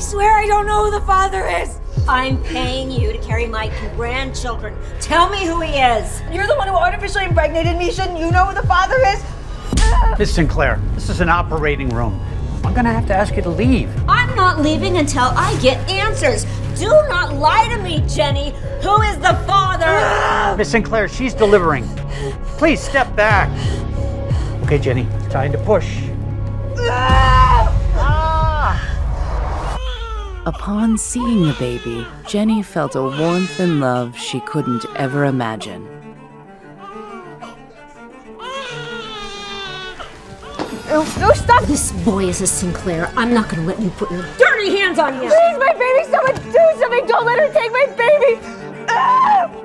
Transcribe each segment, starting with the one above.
swear I don't know who the father is. I'm paying you to carry my grandchildren. Tell me who he is. You're the one who artificially impregnated me. Shouldn't you know who the father is? Miss Sinclair, this is an operating room. I'm gonna have to ask you to leave. I'm not leaving until I get answers. Do not lie to me, Jenny. Who is the father? Miss Sinclair, she's delivering. Please step back. Okay, Jenny, time to push. Upon seeing the baby, Jenny felt a warmth and love she couldn't ever imagine. No, stop! This boy is a Sinclair. I'm not gonna let you put your dirty hands on him. Please, my baby, someone do something! Don't let her take my baby!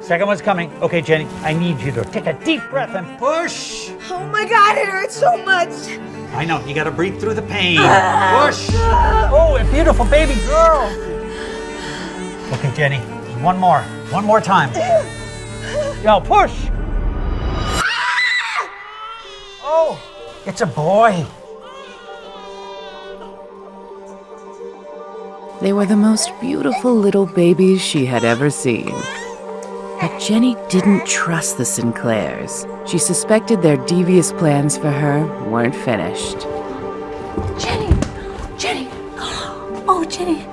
Second one's coming. Okay, Jenny, I need you to take a deep breath and push. Oh my God, it hurts so much! I know, you gotta breathe through the pain. Push. Oh, a beautiful baby girl. Okay, Jenny, one more time. Yo, push. Oh, it's a boy. They were the most beautiful little babies she had ever seen. But Jenny didn't trust the Sinclairs. She suspected their devious plans for her weren't finished. Jenny. Oh, Jenny.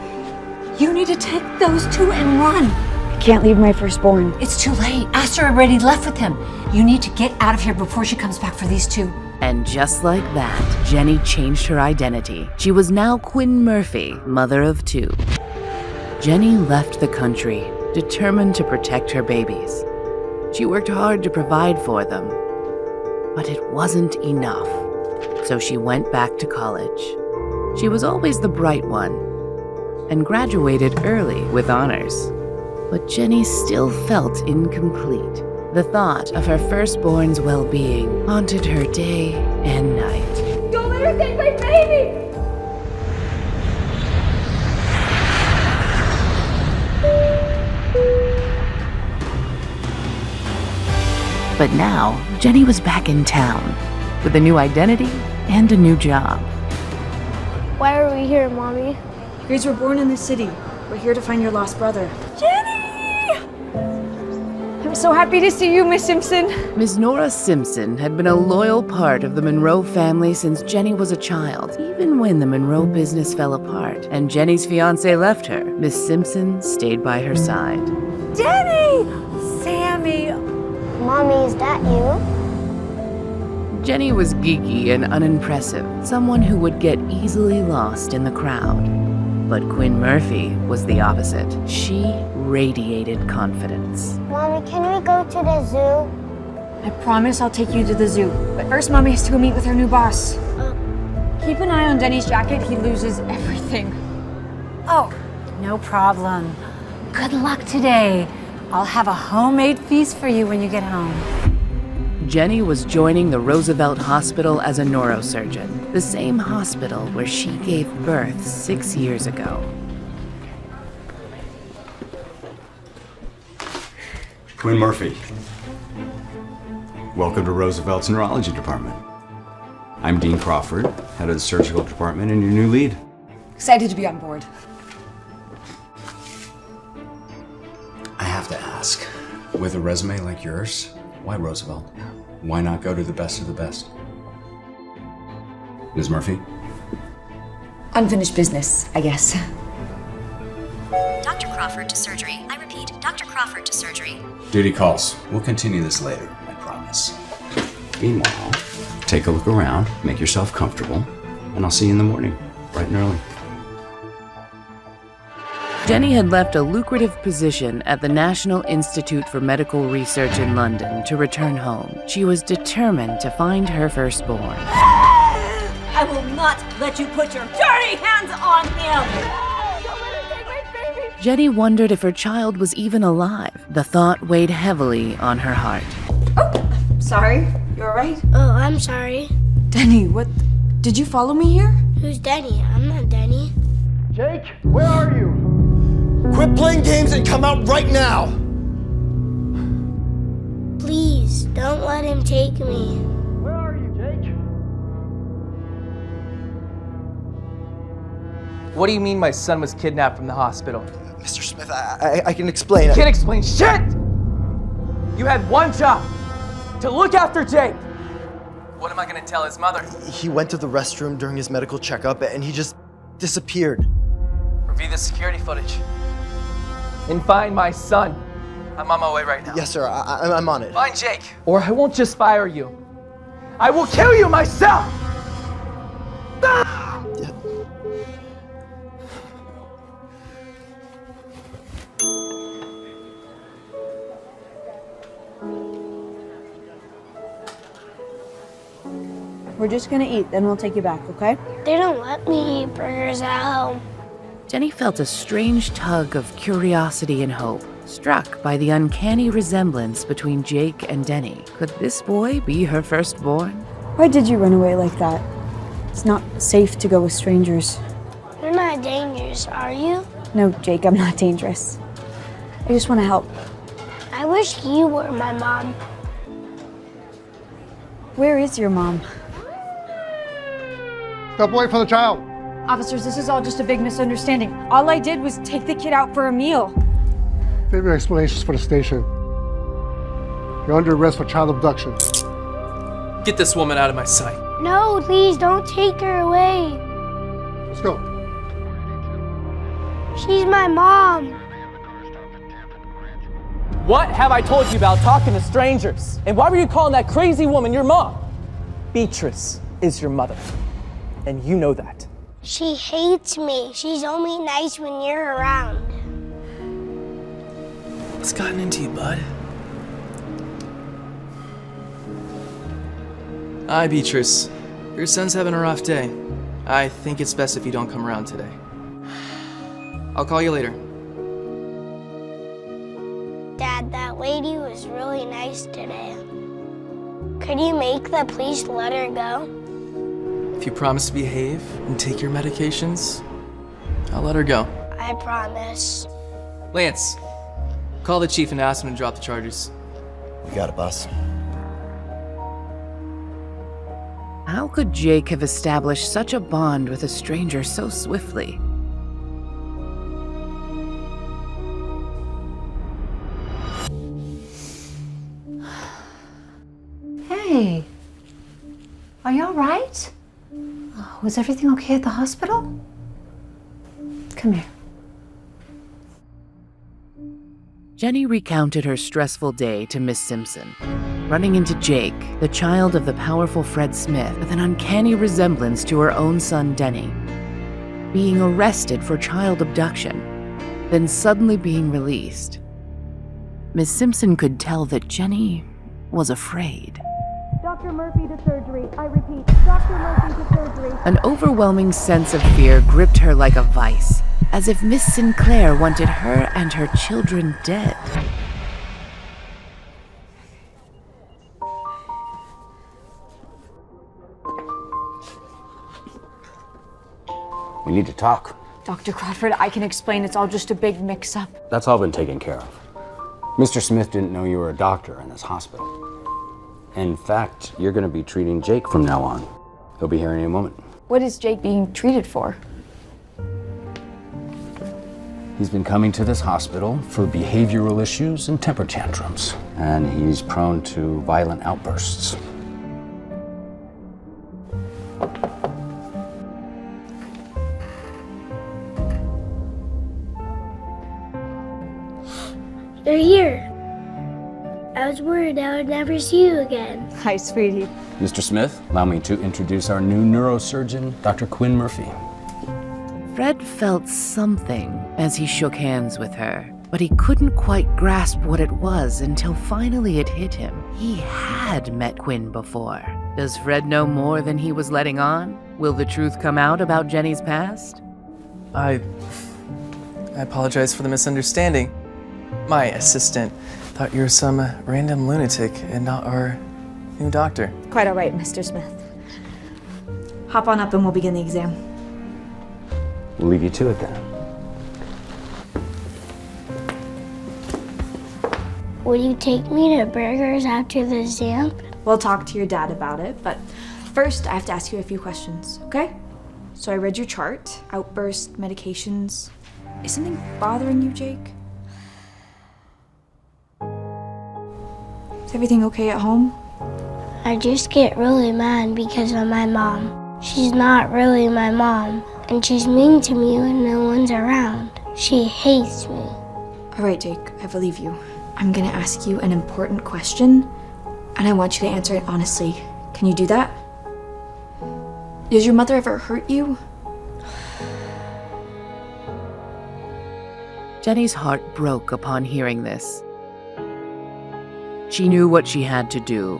You need to take those two and run. I can't leave my firstborn. It's too late. Aster already left with him. You need to get out of here before she comes back for these two. And just like that, Jenny changed her identity. She was now Quinn Murphy, mother of two. Jenny left the country, determined to protect her babies. She worked hard to provide for them, but it wasn't enough. So she went back to college. She was always the bright one and graduated early with honors. But Jenny still felt incomplete. The thought of her firstborn's well-being haunted her day and night. Don't let her take my baby! But now, Jenny was back in town with a new identity and a new job. Why are we here, Mommy? You guys were born in the city. We're here to find your lost brother. Jenny! I'm so happy to see you, Miss Simpson. Miss Nora Simpson had been a loyal part of the Monroe family since Jenny was a child. Even when the Monroe business fell apart and Jenny's fiancé left her, Miss Simpson stayed by her side. Jenny! Sammy! Mommy, is that you? Jenny was geeky and unimpressive, someone who would get easily lost in the crowd. But Quinn Murphy was the opposite. She radiated confidence. Mommy, can we go to the zoo? I promise I'll take you to the zoo. But first, Mommy has to go meet with her new boss. Keep an eye on Denny's jacket. He loses everything. Oh, no problem. Good luck today. I'll have a homemade feast for you when you get home. Jenny was joining the Roosevelt Hospital as a neurosurgeon, the same hospital where she gave birth 6 years ago. Quinn Murphy. Welcome to Roosevelt's neurology department. I'm Dean Crawford, head of the surgical department and your new lead. Excited to be on board. I have to ask, with a resume like yours, why Roosevelt? Why not go to the best of the best? Ms. Murphy? Unfinished business, I guess. Dr. Crawford to surgery. I repeat, Dr. Crawford to surgery. Duty calls. We'll continue this later, I promise. Meanwhile, take a look around, make yourself comfortable, and I'll see you in the morning, bright and early. Jenny had left a lucrative position at the National Institute for Medical Research in London to return home. She was determined to find her firstborn. I will not let you put your dirty hands on him! Don't let her take my baby! Jenny wondered if her child was even alive. The thought weighed heavily on her heart. Oh, sorry. You all right? Oh, I'm sorry. Denny, what? Did you follow me here? Who's Denny? I'm not Denny. Jake, where are you? Quit playing games and come out right now! Please, don't let him take me. Where are you, Jake? What do you mean my son was kidnapped from the hospital? Mr. Smith, I can explain. You can't explain shit! You had one job, to look after Jake. What am I gonna tell his mother? He went to the restroom during his medical checkup and he just disappeared. Review the security footage. And find my son. I'm on my way right now. Yes, sir, I'm on it. Find Jake. Or I won't just fire you. I will kill you myself! Ah! Yeah. We're just gonna eat, then we'll take you back, okay? They don't let me eat burgers at home. Jenny felt a strange tug of curiosity and hope, struck by the uncanny resemblance between Jake and Denny. Could this boy be her firstborn? Why did you run away like that? It's not safe to go with strangers. You're not dangerous, are you? No, Jake, I'm not dangerous. I just want to help. I wish you were my mom. Where is your mom? Step away from the child. Officers, this is all just a big misunderstanding. All I did was take the kid out for a meal. Save your explanations for the station. You're under arrest for child abduction. Get this woman out of my sight. No, please don't take her away. Let's go. She's my mom. What have I told you about talking to strangers? And why were you calling that crazy woman your mom? Beatrice is your mother, and you know that. She hates me. She's only nice when you're around. What's gotten into you, bud? Hi, Beatrice. Your son's having a rough day. I think it's best if you don't come around today. I'll call you later. Dad, that lady was really nice today. Could you make the police let her go? If you promise to behave and take your medications, I'll let her go. I promise. Lance, call the chief and ask him to drop the charges. We got it, boss. How could Jake have established such a bond with a stranger so swiftly? Hey, are you all right? Was everything okay at the hospital? Come here. Jenny recounted her stressful day to Miss Simpson, running into Jake, the child of the powerful Fred Smith, with an uncanny resemblance to her own son Denny, being arrested for child abduction, then suddenly being released. Miss Simpson could tell that Jenny was afraid. Dr. Murphy to surgery. I repeat, Dr. Murphy to surgery. An overwhelming sense of fear gripped her like a vice, as if Miss Sinclair wanted her and her children dead. We need to talk. Dr. Crawford, I can explain. It's all just a big mix-up. That's all been taken care of. Mr. Smith didn't know you were a doctor in this hospital. In fact, you're going to be treating Jake from now on. He'll be here any moment. What is Jake being treated for? He's been coming to this hospital for behavioral issues and temper tantrums, and he's prone to violent outbursts. You're here. I was worried I would never see you again. Hi, sweetie. Mr. Smith, allow me to introduce our new neurosurgeon, Dr. Quinn Murphy. Fred felt something as he shook hands with her, but he couldn't quite grasp what it was until finally it hit him. He had met Quinn before. Does Fred know more than he was letting on? Will the truth come out about Jenny's past? I apologize for the misunderstanding. My assistant thought you were some random lunatic and not our new doctor. Quite all right, Mr. Smith. Hop on up and we'll begin the exam. We'll leave you to it then. Will you take me to burgers after the exam? We'll talk to your dad about it, but first I have to ask you a few questions, okay? So I read your chart, outburst, medications. Is something bothering you, Jake? Is everything okay at home? I just get really mad because of my mom. She's not really my mom, and she's mean to me when no one's around. She hates me. All right, Jake, I believe you. I'm gonna ask you an important question, and I want you to answer it honestly. Can you do that? Does your mother ever hurt you? Jenny's heart broke upon hearing this. She knew what she had to do.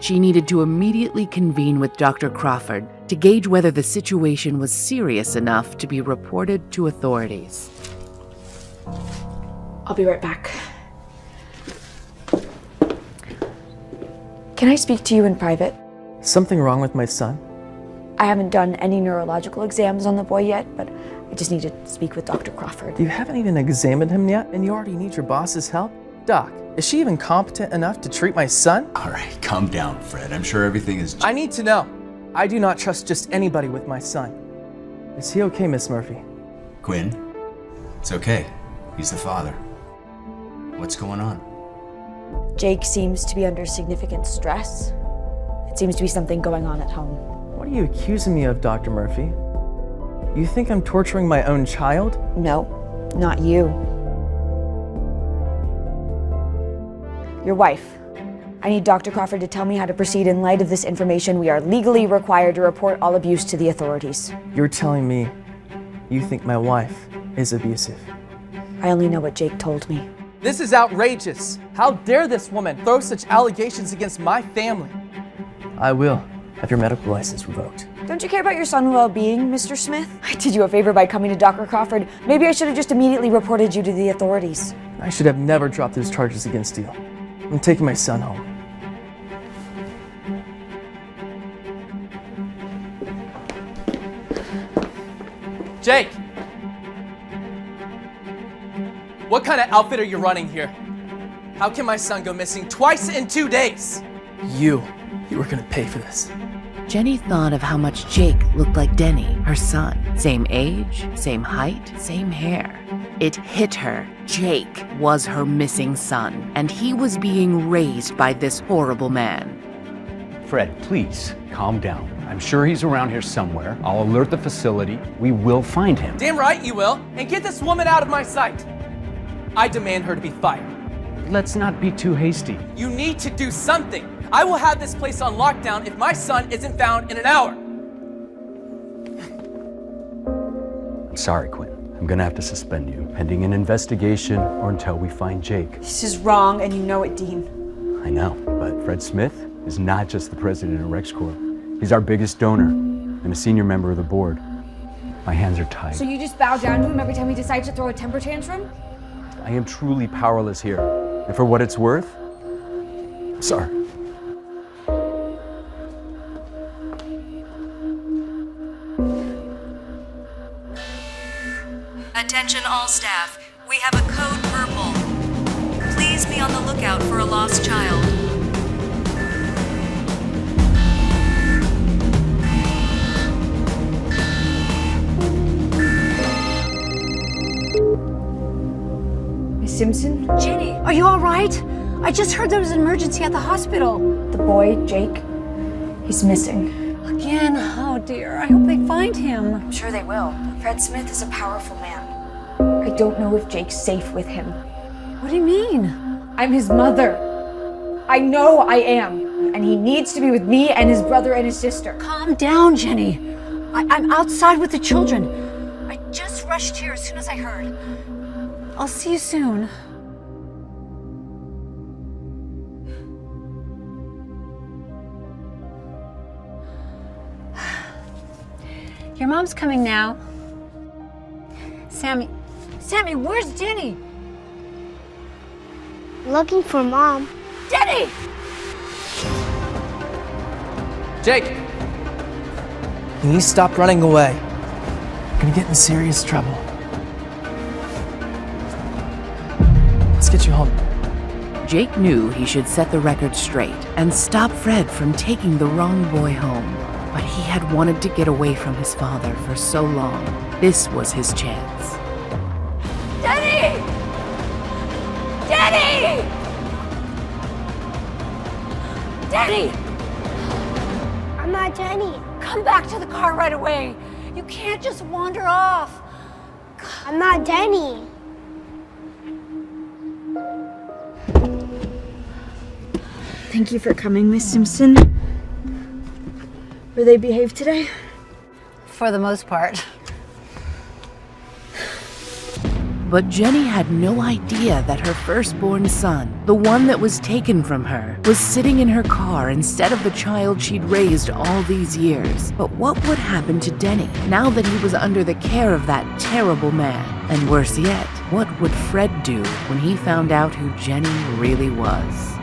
She needed to immediately convene with Dr. Crawford to gauge whether the situation was serious enough to be reported to authorities. I'll be right back. Can I speak to you in private? Something wrong with my son? I haven't done any neurological exams on the boy yet, but I just need to speak with Dr. Crawford. You haven't even examined him yet, and you already need your boss's help? Doc, is she even competent enough to treat my son? All right, calm down, Fred. I'm sure everything is... I need to know. I do not trust just anybody with my son. Is he okay, Miss Murphy? Quinn, it's okay. He's the father. What's going on? Jake seems to be under significant stress. It seems to be something going on at home. What are you accusing me of, Dr. Murphy? You think I'm torturing my own child? No, not you. Your wife. I need Dr. Crawford to tell me how to proceed in light of this information. We are legally required to report all abuse to the authorities. You're telling me you think my wife is abusive? I only know what Jake told me. This is outrageous. How dare this woman throw such allegations against my family? I will have your medical license revoked. Don't you care about your son's well-being, Mr. Smith? I did you a favor by coming to Dr. Crawford. Maybe I should have just immediately reported you to the authorities. I should have never dropped those charges against you. I'm taking my son home. Jake! What kind of outfit are you running here? How can my son go missing twice in 2 days? You were gonna pay for this. Jenny thought of how much Jake looked like Denny, her son. Same age, same height, same hair. It hit her. Jake was her missing son, and he was being raised by this horrible man. Fred, please, calm down. I'm sure he's around here somewhere. I'll alert the facility. We will find him. Damn right you will, and get this woman out of my sight. I demand her to be fired. Let's not be too hasty. You need to do something. I will have this place on lockdown if my son isn't found in an hour. I'm sorry, Quinn. I'm gonna have to suspend you, pending an investigation or until we find Jake. This is wrong, and you know it, Dean. I know, but Fred Smith is not just the president of RexCorp. He's our biggest donor and a senior member of the board. My hands are tied. So you just bow down to him every time he decides to throw a temper tantrum? I am truly powerless here. And for what it's worth, I'm sorry. Attention all staff. We have a code purple. Please be on the lookout for a lost child. Miss Simpson? Jenny, are you all right? I just heard there was an emergency at the hospital. The boy, Jake, he's missing. Again? Oh dear, I hope they find him. I'm sure they will. Fred Smith is a powerful man. I don't know if Jake's safe with him. What do you mean? I'm his mother. I know I am. And he needs to be with me and his brother and his sister. Calm down, Jenny. I'm outside with the children. I just rushed here as soon as I heard. I'll see you soon. Your mom's coming now. Sammy, where's Jenny? Looking for Mom. Jenny! Jake! You need to stop running away. You're gonna get in serious trouble. Let's get you home. Jake knew he should set the record straight and stop Fred from taking the wrong boy home. But He had wanted to get away from his father for so long. This was his chance. Jenny! Jenny! Jenny! I'm not Jenny. Come back to the car right away. You can't just wander off. I'm not Jenny. Thank you for coming, Miss Simpson. Were they behaved today? For the most part. But Jenny had no idea that her firstborn son, the one that was taken from her, was sitting in her car instead of the child she'd raised all these years. But what would happen to Denny now that he was under the care of that terrible man? And worse yet, what would Fred do when he found out who Jenny really was?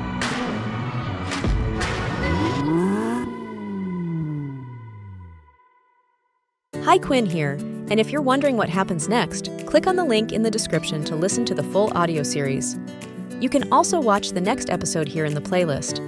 Hi, Quinn here, and if you're wondering what happens next, click on the link in the description to listen to the full audio series. You can also watch the next episode here in the playlist.